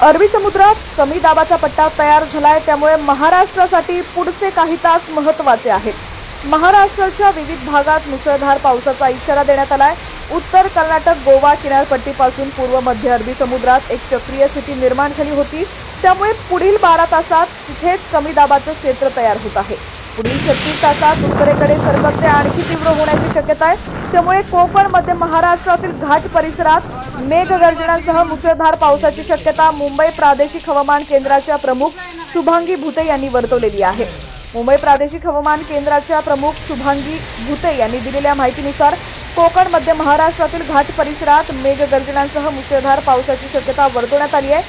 अरबी समुद्रात कमी दाबाचा पट्टा तयार झालाय, त्यामुळे महाराष्ट्रासाठी पुढचे काही तास महत्त्वाचे आहेत। महाराष्ट्राच्या विविध भागात मुसळधार पावसाचा इशारा देण्यात आलाय। उत्तर कर्नाटक, गोवा किनारपट्टीपासून पूर्व मध्य अरबी समुद्रात एक चक्रीय स्थिती निर्माण झाली होती, त्यामुळे पुढील 12 तासात तिथेच कमी दाबाचं क्षेत्र तयार होत आहे। पुढील 36 तासात उत्तरेकडे सरकत ते आणखी तीव्र होण्याची शक्यता आहे, त्यामुळे कोकण, मध्य महाराष्ट्रातील घाट परिसरात मेघगर्जनांसह मुसळधार पावसाची शक्यता मुंबई प्रादेशिक हवामान केंद्राच्या प्रमुख शुभांगी भुते यांनी वर्तवलेली आहे। मुंबई प्रादेशिक हवामान केंद्राच्या प्रमुख शुभांगी भुते यांनी दिलेल्या माहितीनुसार कोकण, मध्य महाराष्ट्रातील घाट परिसरात मेघगर्जनांसह मुसळधार पावसाची शक्यता वर्तवण्यात आली आहे।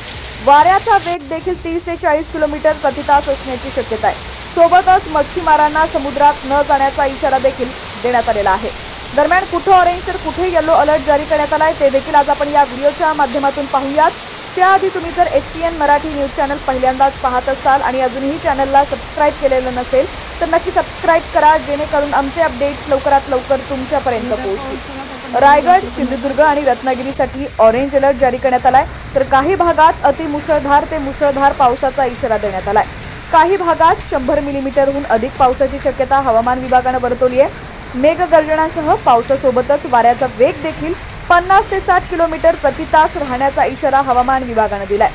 वाऱ्याचा वेग देखील 30 ते 40 किलोमीटर प्रति तास असण्याची शक्यता आहे। सोबतच मच्छीमारांना समुद्रात न जाण्याचा इशारा देखील देण्यात आलेला आहे। दरम्यान कुठे ऑरेंज तर कुठे येलो अलर्ट जारी करण्यात आलाय ते देखील आज आपण या व्हिडिओच्या माध्यमातून पाहूयात। त्याआधी तुम्ही जर HTN मराठी न्यूज चॅनल पहिल्यांदाच पाहत असाल आणि अजूनही चॅनलला सबस्क्राइब केलेलं नसेल तर नक्की सबस्क्राइब करा, जेणेकरून आमचे अपडेट्स लवकरात लवकर तुमच्यापर्यंत पोहोचतील। रायगड, सिंधुदुर्ग आणि रत्नागिरीसाठी ऑरेंज अलर्ट जारी करण्यात आलाय, तर काही भागात अतिमुसळधार ते मुसळधार पावसाचा इशारा देण्यात आलाय। काही भागात 100 मिलीमीटरहून अधिक पावसाची शक्यता हवामान विभागाने वर्तवली आहे। मेघगर्जनांसह पावसासोबतच वाऱ्याचा वेग देखील 50 ते 60 किलोमीटर प्रति तास राहण्याचा इशारा हवामान विभागाने दिलाय।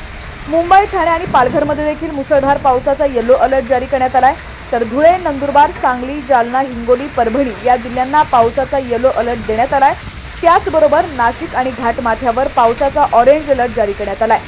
मुंबई, ठाणे आणि पालघरमध्ये देखील मुसळधार पावसाचा येलो अलर्ट जारी करण्यात आलाय, तर धुळे, नंदुरबार, सांगली, जालना, हिंगोली, परभणी या जिल्ह्यांना पावसाचा येलो अलर्ट देण्यात आलाय। त्याचबरोबर नाशिक आणि घाटमाथ्यावर पावसाचा ऑरेंज अलर्ट जारी करण्यात आलाय।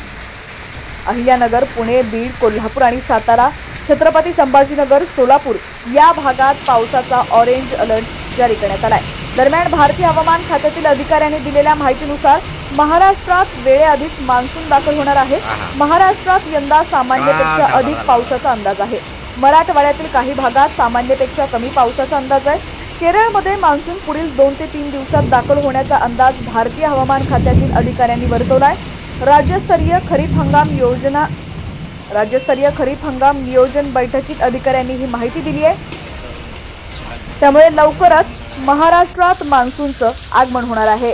अहिल्यानगर, पुणे, बीड, कोल्हापूर आणि सातारा, छत्रपती संभाजीनगर, सोलापूर या भागात पावसाचा ऑरेंज अलर्ट जारी करण्यात आलाय। दरम्यान भारतीय हवामान खात्यातील अधिकाऱ्यांनी दिलेल्या माहितीनुसार महाराष्ट्रात वेळेआधीच मान्सून दाखल होणार आहे। महाराष्ट्रात यंदा सामान्यपेक्षा अधिक पावसाचा अंदाज आहे। मराठवाड्यातील काही भागात सामान्यपेक्षा कमी पावसाचा अंदाज आहे। केरळमध्ये मान्सून पुढील 2 ते 3 दिवसात दाखल होण्याचा अंदाज भारतीय हवामान खात्यातील अधिकाऱ्यांनी वर्तवलाय। राज्यस्तरीय खरीप हंगाम नियोजन बैठकीत अधिकाऱ्यांनी ही माहिती दिली आहे, त्यामुळे लवकरच महाराष्ट्रात मान्सूनचं आगमन होणार आहे।